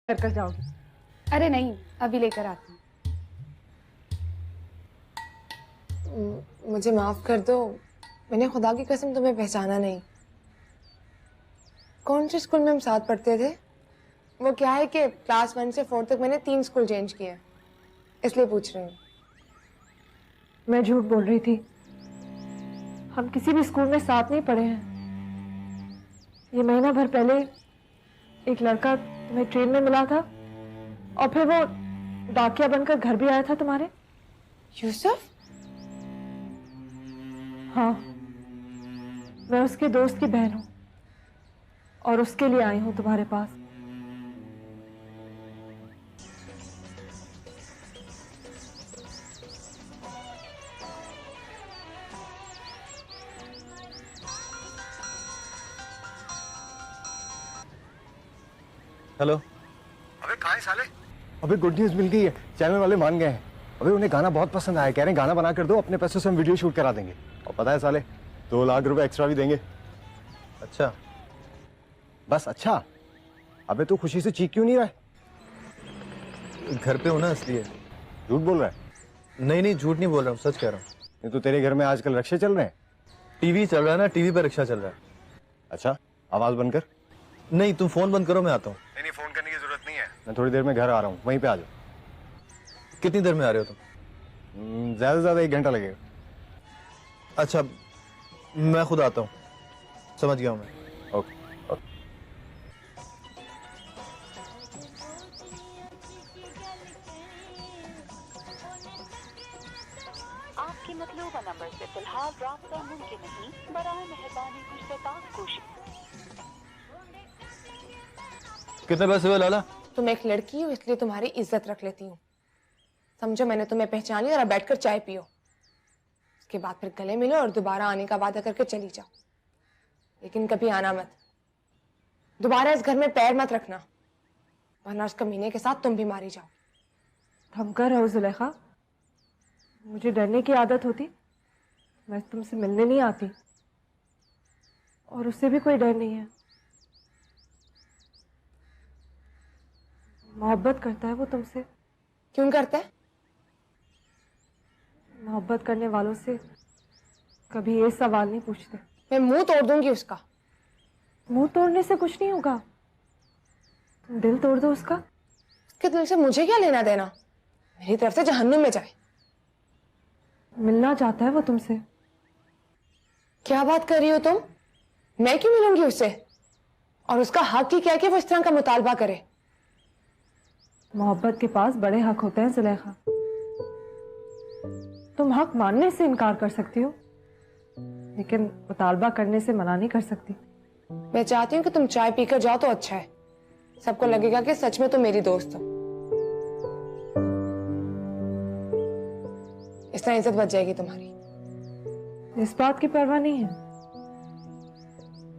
कर जाओगी? अरे नहीं, अभी लेकर आती हूँ। मुझे माफ कर दो, मैंने खुदा की कसम तुम्हें पहचाना नहीं। कौन से स्कूल में हम साथ पढ़ते थे? वो क्या है कि क्लास 1 से 4 तक मैंने 3 स्कूल चेंज किए, इसलिए पूछ रही हूँ। मैं झूठ बोल रही थी। हम किसी भी स्कूल में साथ नहीं पढ़े हैं। ये महीना भर पहले एक लड़का तुम्हें ट्रेन में मिला था और फिर वो डाकिया बनकर घर भी आया था तुम्हारे। यूसुफ? हाँ, मैं उसके दोस्त की बहन हूँ और उसके लिए आई हूँ तुम्हारे पास। हेलो। अबे कहाँ है साले? अबे गुड न्यूज़ मिल गई है, चैनल वाले मान गए हैं। अबे उन्हें गाना बहुत पसंद आया, कह रहे हैं गाना बना कर दो, अपने पैसों से हम वीडियो शूट करा देंगे। और पता है साले 2 लाख रुपए एक्स्ट्रा भी देंगे। अच्छा, बस अच्छा। अबे तू खुशी से चीख क्यों नहीं रहा है? घर पे हूँ ना इसलिए। झूठ बोल रहा है? नहीं झूठ नहीं बोल रहा हूँ, सच कह रहा हूँ। नहीं तो तेरे घर में आजकल रक्षे चल रहे हैं? टीवी चल रहा है ना, टीवी पे रिक्शा चल रहा है। अच्छा, आवाज बंद कर। नहीं तुम फोन बंद करो, मैं आता हूँ। नहीं फोन करने की जरूरत नहीं है, मैं थोड़ी देर में घर आ रहा हूँ, वहीं पे आ जाओ। कितनी देर में आ रहे हो तुम? ज्यादा से ज्यादा 1 घंटा लगेगा। अच्छा मैं खुद आता हूँ, समझ गया हूँ मैं। Okay okay. आपके मतलूबा नंबर से फिलहाल राब्ता मुमकिन नहीं, बराए मेहरबानी कुछ बेताब कोशिश। कितने पैसे हुए लाला? तुम एक लड़की हो इसलिए तुम्हारी इज्जत रख लेती हूँ। समझो मैंने तुम्हें पहचान लिया और अब बैठकर चाय पियो। उसके बाद फिर गले मिलो और दोबारा आने का वादा करके चली जाओ, लेकिन कभी आना मत। दोबारा इस घर में पैर मत रखना, वरना उस कमीने के साथ तुम भी मारी जाओ। थमकर रहो जुलेखा, मुझे डरने की आदत होती मैं तुमसे मिलने नहीं आती, और उससे भी कोई डर नहीं है। मोहब्बत करता है वो तुमसे। क्यों करता है? मोहब्बत करने वालों से कभी ये सवाल नहीं पूछते। मैं मुंह तोड़ दूंगी उसका। मुंह तोड़ने से कुछ नहीं होगा, तुम दिल तोड़ दो उसका। उसके दिल से मुझे क्या लेना देना? मेरी तरफ से जहन्नुम में जाए। मिलना चाहता है वो तुमसे। क्या बात कर रही हो तुम? मैं क्यों मिलूंगी उससे? और उसका हक ही क्या है कि वो इस तरह का मुतालबा करे? मोहब्बत के पास बड़े हक होते हैं जुलेखा। तुम हक मानने से इनकार कर सकती हो, लेकिन मुतालबा करने से मना नहीं कर सकती। मैं चाहती हूँ कि तुम चाय पीकर जाओ तो अच्छा है, सबको लगेगा कि सच में तुम मेरी दोस्त हो। इस तरह इज्जत बच जाएगी तुम्हारी। इस बात की परवाह नहीं है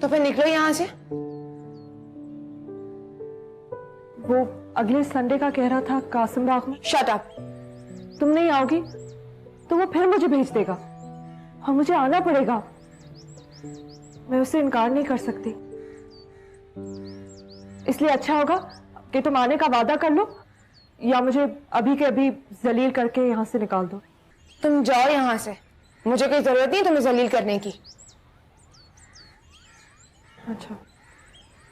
तो फिर निकलो यहाँ से। वो अगले संडे का कह रहा था कासिम बाग में। Shut up. तुम नहीं आओगी तो वो फिर मुझे भेज देगा और मुझे आना पड़ेगा। मैं उसे इनकार नहीं कर सकती, इसलिए अच्छा होगा कि तुम आने का वादा कर लो या मुझे अभी के अभी जलील करके यहाँ से निकाल दो। तुम जाओ यहाँ से, मुझे कोई जरूरत नहीं तुम्हें जलील करने की। अच्छा,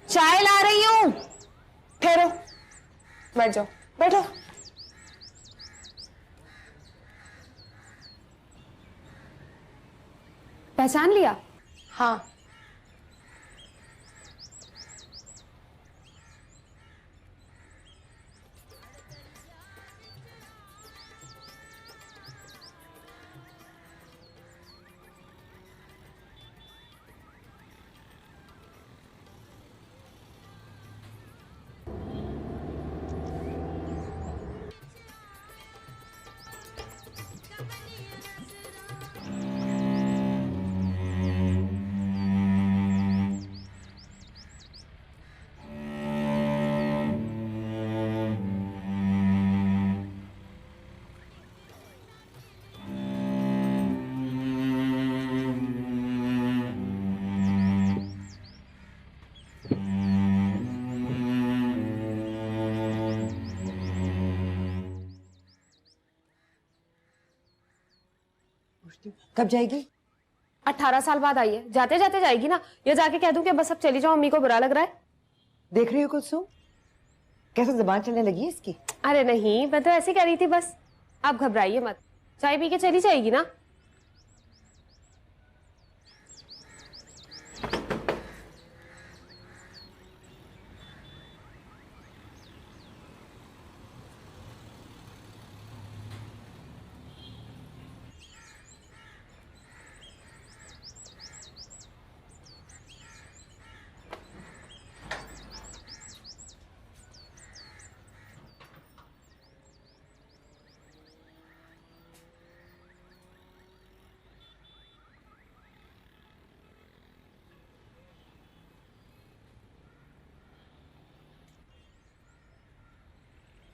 चाय ला रही हूँ, ठहरो। बैठ जाओ, बैठो। पहचान लिया? हाँ, पूछती हूँ, कब जाएगी? 18 साल बाद आई है, जाते जाते जाएगी ना। या जाके कह दूं कि बस अब चली जाओ, अम्मी को बुरा लग रहा है। देख रही हो कुलसुम, कैसे जबान चलने लगी है इसकी। अरे नहीं, मैं तो ऐसे कह रही थी बस। आप घबराइए मत, चाय पी के चली जाएगी ना।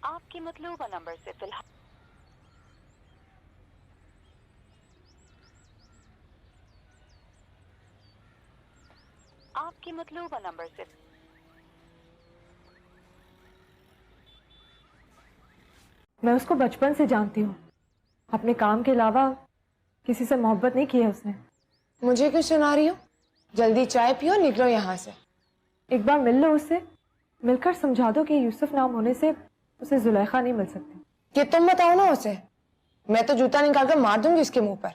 आपके मतलूबा नंबर से फिलहाल आपके मतलूबा नंबर से मैं उसको बचपन से जानती हूँ। अपने काम के अलावा किसी से मोहब्बत नहीं की है उसने। मुझे क्यों सुना रही हो? जल्दी चाय पियो, निकलो यहाँ से। एक बार मिल लो उससे, मिलकर समझा दो कि यूसुफ नाम होने से उसे जुलेखा नहीं मिल सकती। कि तुम बताओ ना उसे, मैं तो जूता निकाल कर मार दूंगी उसके मुंह पर।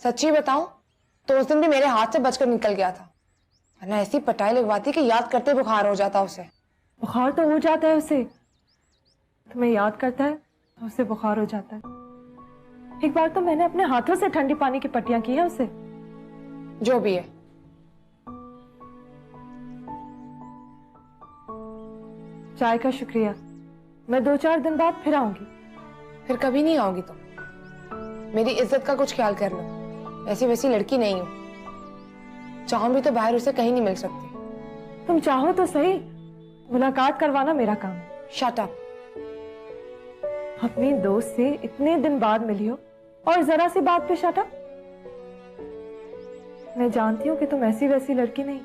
सच्ची बताऊं तो उस दिन भी मेरे हाथ से बचकर निकल गया था, वरना ऐसी पटाई लगवाती कि याद करते बुखार हो जाता उसे। बुखार तो हो जाता है उसे, तुम्हें याद करता है तो उसे बुखार हो जाता है। एक बार तो मैंने अपने हाथों से ठंडी पानी की पट्टियां की है उसे। जो भी है। चाय का शुक्रिया, मैं 2-4 दिन बाद फिर आऊंगी। फिर कभी नहीं आओगी तुम। मेरी इज्जत का कुछ ख्याल कर लो, ऐसी वैसी लड़की नहीं हूं। चाहूं भी तो बाहर उसे कहीं नहीं मिल सकती। तुम चाहो तो सही, मुलाकात करवाना मेरा काम है। Shut up. अपनी दोस्त से इतने दिन बाद मिली हो और जरा सी बात पे शट अप। मैं जानती हूँ कि तुम ऐसी वैसी लड़की नहीं,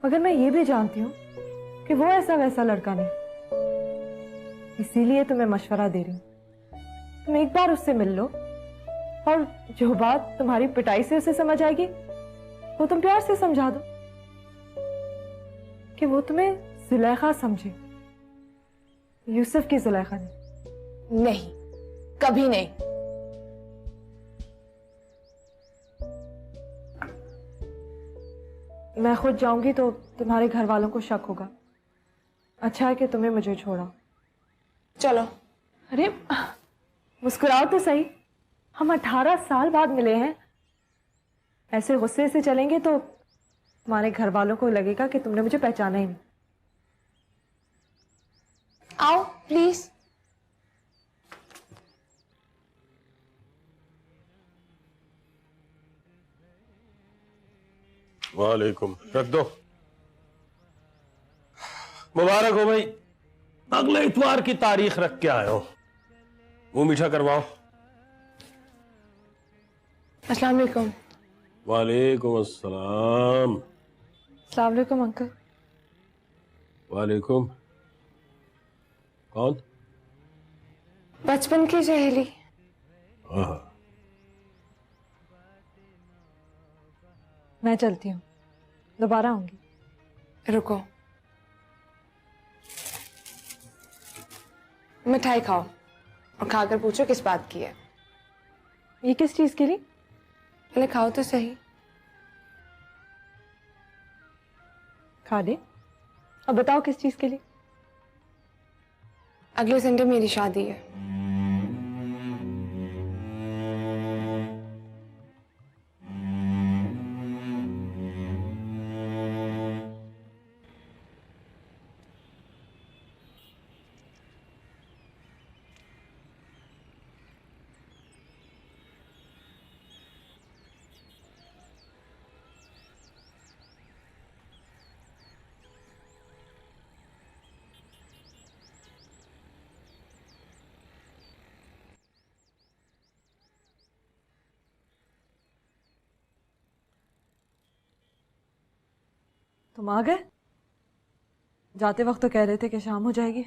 मगर मैं ये भी जानती हूँ कि वो ऐसा वैसा लड़का नहीं। इसीलिए तुम्हें मशवरा दे रही हूँ, तुम एक बार उससे मिल लो और जो बात तुम्हारी पिटाई से उसे समझ आएगी वो तुम प्यार से समझा दो कि वो तुम्हें जुलेखा समझे, यूसुफ की जुलेखा नहीं। नहीं, कभी नहीं। मैं खुद जाऊंगी तो तुम्हारे घर वालों को शक होगा। अच्छा है कि तुम्हें मुझे छोड़ा। चलो। अरे मुस्कुराओ तो सही, हम 18 साल बाद मिले हैं। ऐसे गुस्से से चलेंगे तो तुम्हारे घर वालों को लगेगा कि तुमने मुझे पहचाना ही नहीं। आओ प्लीज। वालेकुम। रख दो। मुबारक हो भाई, अगले इतवार की तारीख रख के आए हो। मुंह मीठा करवाओ। अस्सलाम वालेकुम। वालेकुम अस्सलाम। अस्सलाम वालेकुम अंकल। वालेकुम। कौन? बचपन की सहेली। हाँ। मैं चलती हूँ, दोबारा आऊंगी। रुको, मिठाई खाओ और खाकर पूछो किस बात की है। ये किस चीज के लिए? पहले खाओ तो सही। खा दे, अब बताओ किस चीज के लिए? अगले संडे मेरी शादी है। तुम आ गए? जाते वक्त तो कह रहे थे कि शाम हो जाएगी।